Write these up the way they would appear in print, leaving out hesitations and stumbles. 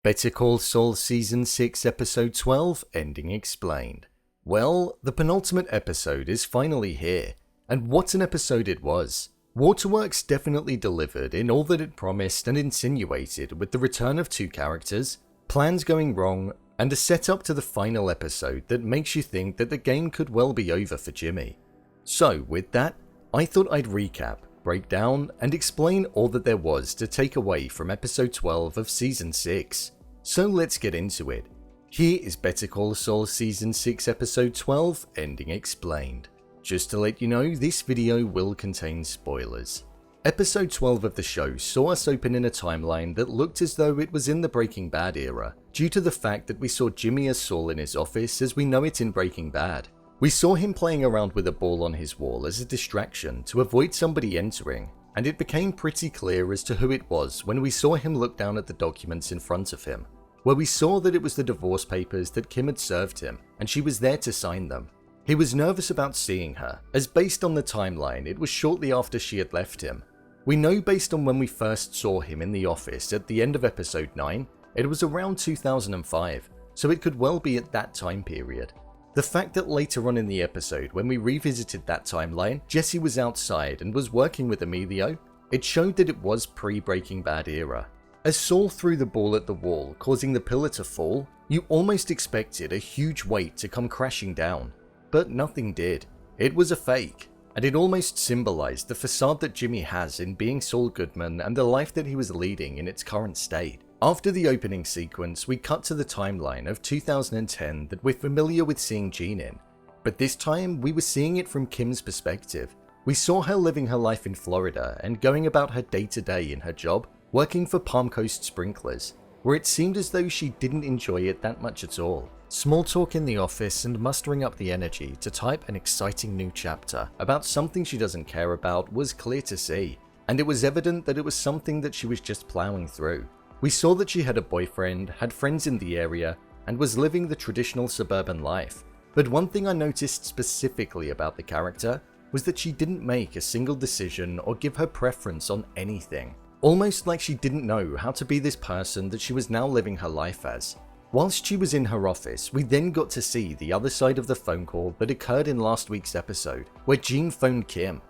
Better Call Saul Season 6 Episode 12 Ending Explained. Well, the penultimate episode is finally here, and what an episode it was. Waterworks definitely delivered in all that it promised and insinuated with the return of two characters, plans going wrong, and a setup to the final episode that makes you think that the game could well be over for Jimmy. So with that, I thought I'd recap, break down, and explain all that there was to take away from episode 12 of Season 6. So let's get into it. Here is Better Call Saul Season 6 Episode 12 Ending Explained. Just to let you know, this video will contain spoilers. Episode 12 of the show saw us open in a timeline that looked as though it was in the Breaking Bad era, due to the fact that we saw Jimmy as Saul in his office as we know it in Breaking Bad. We saw him playing around with a ball on his wall as a distraction to avoid somebody entering, and it became pretty clear as to who it was when we saw him look down at the documents in front of him, where we saw that it was the divorce papers that Kim had served him, and she was there to sign them. He was nervous about seeing her, as based on the timeline it was shortly after she had left him. We know based on when we first saw him in the office at the end of episode 9, it was around 2005, so it could well be at that time period. The fact that later on in the episode when we revisited that timeline, Jesse was outside and was working with Emilio, it showed that it was pre-Breaking Bad era. As Saul threw the ball at the wall, causing the pillar to fall, you almost expected a huge weight to come crashing down. But nothing did. It was a fake, and it almost symbolized the facade that Jimmy has in being Saul Goodman and the life that he was leading in its current state. After the opening sequence, we cut to the timeline of 2010 that we're familiar with seeing Jean in, but this time we were seeing it from Kim's perspective. We saw her living her life in Florida and going about her day-to-day in her job, working for Palm Coast Sprinklers, where it seemed as though she didn't enjoy it that much at all. Small talk in the office and mustering up the energy to type an exciting new chapter about something she doesn't care about was clear to see, and it was evident that it was something that she was just plowing through. We saw that she had a boyfriend, had friends in the area, and was living the traditional suburban life. But one thing I noticed specifically about the character was that she didn't make a single decision or give her preference on anything. Almost like she didn't know how to be this person that she was now living her life as. Whilst she was in her office, we then got to see the other side of the phone call that occurred in last week's episode, where Jean phoned Kim.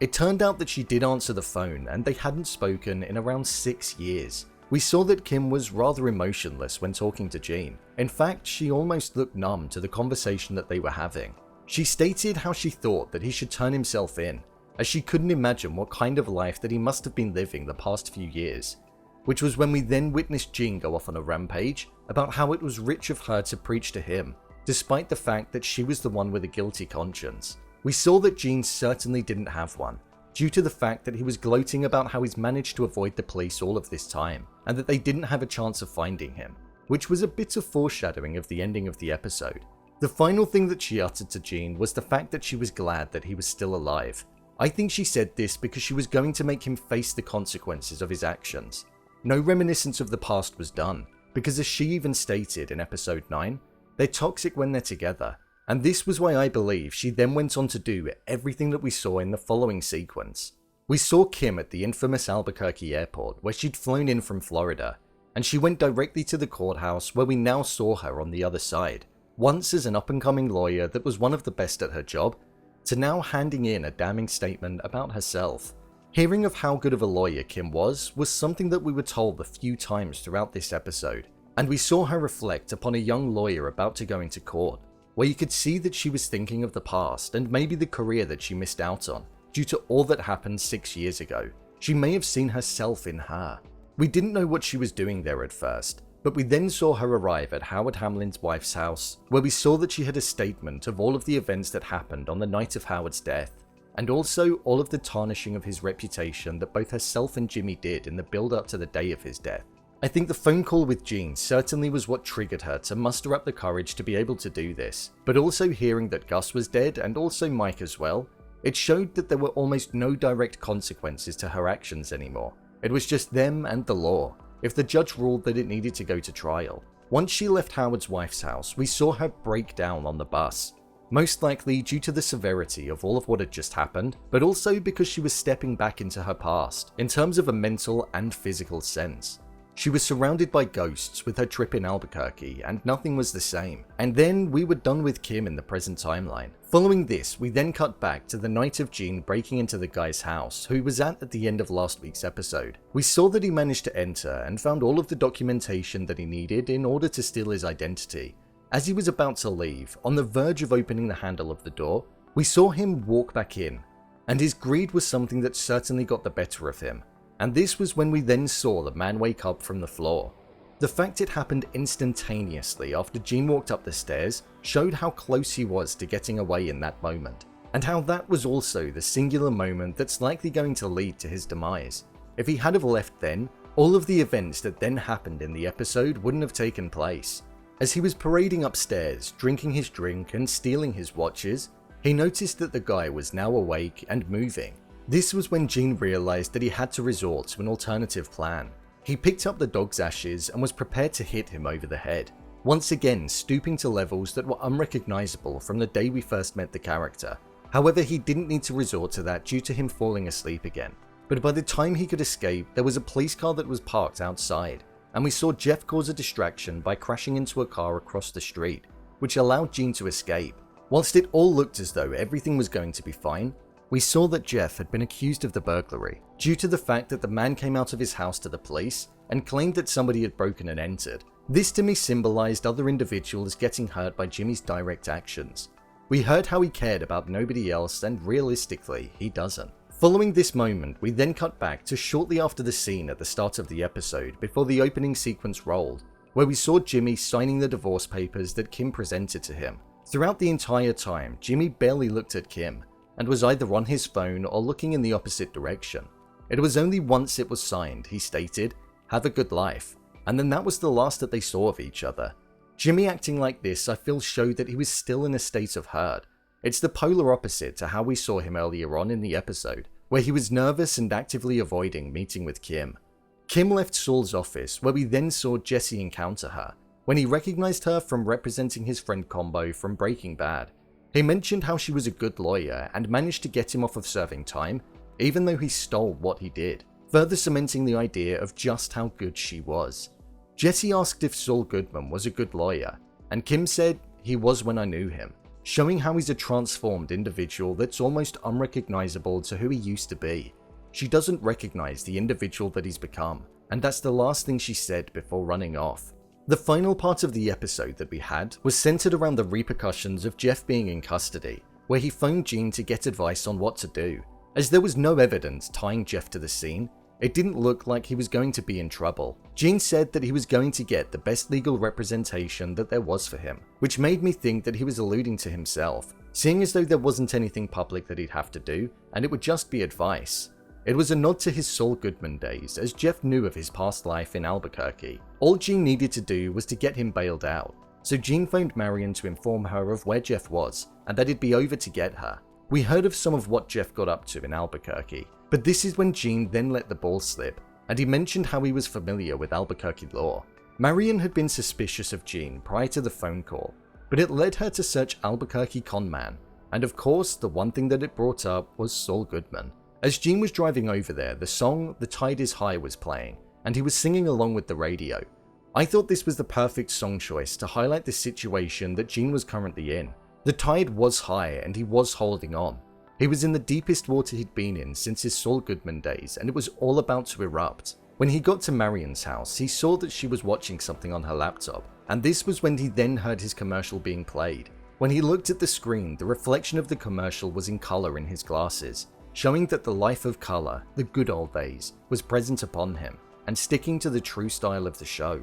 It turned out that she did answer the phone and they hadn't spoken in around 6 years. We saw that Kim was rather emotionless when talking to Jean. In fact, she almost looked numb to the conversation that they were having. She stated how she thought that he should turn himself in, as she couldn't imagine what kind of life that he must have been living the past few years, which was when we then witnessed Jean go off on a rampage about how it was rich of her to preach to him, despite the fact that she was the one with a guilty conscience. We saw that Jean certainly didn't have one, due to the fact that he was gloating about how he's managed to avoid the police all of this time, and that they didn't have a chance of finding him, which was a bit of foreshadowing of the ending of the episode. The final thing that she uttered to Jean was the fact that she was glad that he was still alive. I think she said this because she was going to make him face the consequences of his actions. No reminiscence of the past was done, because as she even stated in episode 9, they're toxic when they're together, and this was why I believe she then went on to do everything that we saw in the following sequence. We saw Kim at the infamous Albuquerque airport where she'd flown in from Florida, and she went directly to the courthouse where we now saw her on the other side, once as an up-and-coming lawyer that was one of the best at her job, to now handing in a damning statement about herself. Hearing of how good of a lawyer Kim was something that we were told a few times throughout this episode, and we saw her reflect upon a young lawyer about to go into court, where you could see that she was thinking of the past and maybe the career that she missed out on, due to all that happened 6 years ago. She may have seen herself in her. We didn't know what she was doing there at first, but we then saw her arrive at Howard Hamlin's wife's house, where we saw that she had a statement of all of the events that happened on the night of Howard's death, and also all of the tarnishing of his reputation that both herself and Jimmy did in the build-up to the day of his death. I think the phone call with Jean certainly was what triggered her to muster up the courage to be able to do this, but also hearing that Gus was dead and also Mike as well, it showed that there were almost no direct consequences to her actions anymore. It was just them and the law, if the judge ruled that it needed to go to trial. Once she left Howard's wife's house, we saw her break down on the bus, most likely due to the severity of all of what had just happened, but also because she was stepping back into her past, in terms of a mental and physical sense. She was surrounded by ghosts with her trip in Albuquerque, and nothing was the same. And then we were done with Kim in the present timeline. Following this, we then cut back to the night of Gene breaking into the guy's house, who he was at the end of last week's episode. We saw that he managed to enter and found all of the documentation that he needed in order to steal his identity. As he was about to leave, on the verge of opening the handle of the door, we saw him walk back in, and his greed was something that certainly got the better of him. And this was when we then saw the man wake up from the floor. The fact it happened instantaneously after Gene walked up the stairs showed how close he was to getting away in that moment, and how that was also the singular moment that's likely going to lead to his demise. If he had have left then, all of the events that then happened in the episode wouldn't have taken place. As he was parading upstairs, drinking his drink and stealing his watches, he noticed that the guy was now awake and moving. This was when Gene realized that he had to resort to an alternative plan. He picked up the dog's ashes and was prepared to hit him over the head, once again stooping to levels that were unrecognizable from the day we first met the character. However, he didn't need to resort to that due to him falling asleep again. But by the time he could escape, there was a police car that was parked outside, and we saw Jeff cause a distraction by crashing into a car across the street, which allowed Gene to escape. Whilst it all looked as though everything was going to be fine, we saw that Jeff had been accused of the burglary due to the fact that the man came out of his house to the police and claimed that somebody had broken and entered. This to me symbolized other individuals getting hurt by Jimmy's direct actions. We heard how he cared about nobody else, and realistically, he doesn't. Following this moment, we then cut back to shortly after the scene at the start of the episode before the opening sequence rolled, where we saw Jimmy signing the divorce papers that Kim presented to him. Throughout the entire time, Jimmy barely looked at Kim, and was either on his phone or looking in the opposite direction. It was only once it was signed, he stated, "Have a good life," and then that was the last that they saw of each other. Jimmy acting like this, I feel, showed that he was still in a state of hurt. It's the polar opposite to how we saw him earlier on in the episode, where he was nervous and actively avoiding meeting with Kim. Kim left Saul's office, where we then saw Jesse encounter her, when he recognized her from representing his friend Combo from Breaking Bad. He mentioned how she was a good lawyer and managed to get him off of serving time, even though he stole what he did, further cementing the idea of just how good she was. Jesse asked if Saul Goodman was a good lawyer, and Kim said he was when I knew him, showing how he's a transformed individual that's almost unrecognizable to who he used to be. She doesn't recognize the individual that he's become, and that's the last thing she said before running off. The final part of the episode that we had was centered around the repercussions of Jeff being in custody, where he phoned Gene to get advice on what to do. As there was no evidence tying Jeff to the scene, it didn't look like he was going to be in trouble. Gene said that he was going to get the best legal representation that there was for him, which made me think that he was alluding to himself, seeing as though there wasn't anything public that he'd have to do, and it would just be advice. It was a nod to his Saul Goodman days, as Jeff knew of his past life in Albuquerque. All Gene needed to do was to get him bailed out, so Gene phoned Marion to inform her of where Jeff was, and that he'd be over to get her. We heard of some of what Jeff got up to in Albuquerque, but this is when Gene then let the ball slip, and he mentioned how he was familiar with Albuquerque law. Marion had been suspicious of Gene prior to the phone call, but it led her to search Albuquerque conman, and of course the one thing that it brought up was Saul Goodman. As Gene was driving over there, the song "The Tide is High" was playing, and he was singing along with the radio. I thought this was the perfect song choice to highlight the situation that Gene was currently in. The tide was high and he was holding on. He was in the deepest water he'd been in since his Saul Goodman days, and it was all about to erupt. When he got to Marion's house, he saw that she was watching something on her laptop, and this was when he then heard his commercial being played. When he looked at the screen, the reflection of the commercial was in color in his glasses, showing that the life of color, the good old days, was present upon him, and sticking to the true style of the show.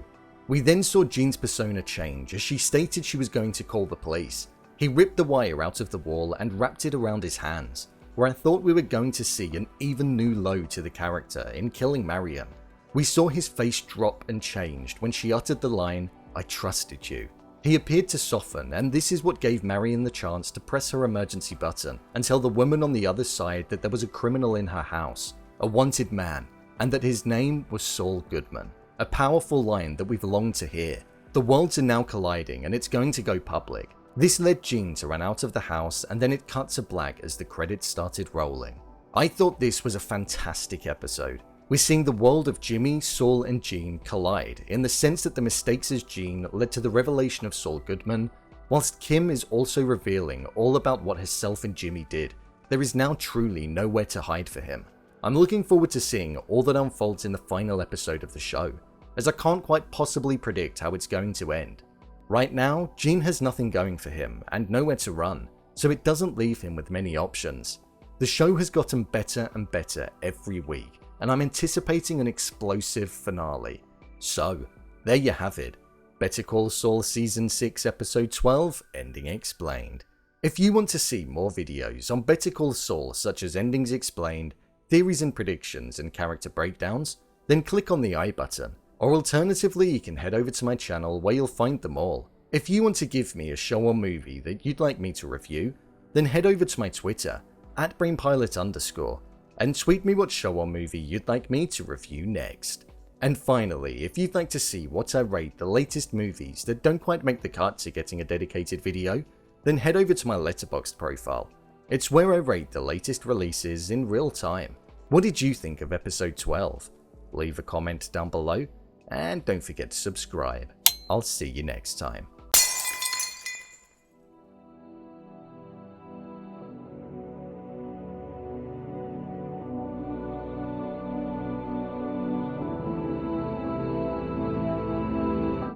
We then saw Gene's persona change as she stated she was going to call the police. He ripped the wire out of the wall and wrapped it around his hands, where I thought we were going to see an even new low to the character in killing Marion. We saw his face drop and changed when she uttered the line, "I trusted you." He appeared to soften, and this is what gave Marion the chance to press her emergency button and tell the woman on the other side that there was a criminal in her house, a wanted man, and that his name was Saul Goodman. A powerful line that we've longed to hear. The worlds are now colliding and it's going to go public. This led Gene to run out of the house, and then it cut to black as the credits started rolling. I thought this was a fantastic episode. We're seeing the world of Jimmy, Saul, and Gene collide, in the sense that the mistakes as Gene led to the revelation of Saul Goodman, whilst Kim is also revealing all about what herself and Jimmy did. There is now truly nowhere to hide for him. I'm looking forward to seeing all that unfolds in the final episode of the show, as I can't quite possibly predict how it's going to end. Right now, Gene has nothing going for him and nowhere to run, so it doesn't leave him with many options. The show has gotten better and better every week, and I'm anticipating an explosive finale. So, there you have it. Better Call Saul Season 6 Episode 12, Ending Explained. If you want to see more videos on Better Call Saul such as endings explained, theories and predictions, and character breakdowns, then click on the I button, or alternatively you can head over to my channel where you'll find them all. If you want to give me a show or movie that you'd like me to review, then head over to my Twitter, @BrainPilot_, and tweet me what show or movie you'd like me to review next. And finally, if you'd like to see what I rate the latest movies that don't quite make the cut to getting a dedicated video, then head over to my Letterboxd profile. It's where I rate the latest releases in real time. What did you think of episode 12? Leave a comment down below, and don't forget to subscribe. I'll see you next time.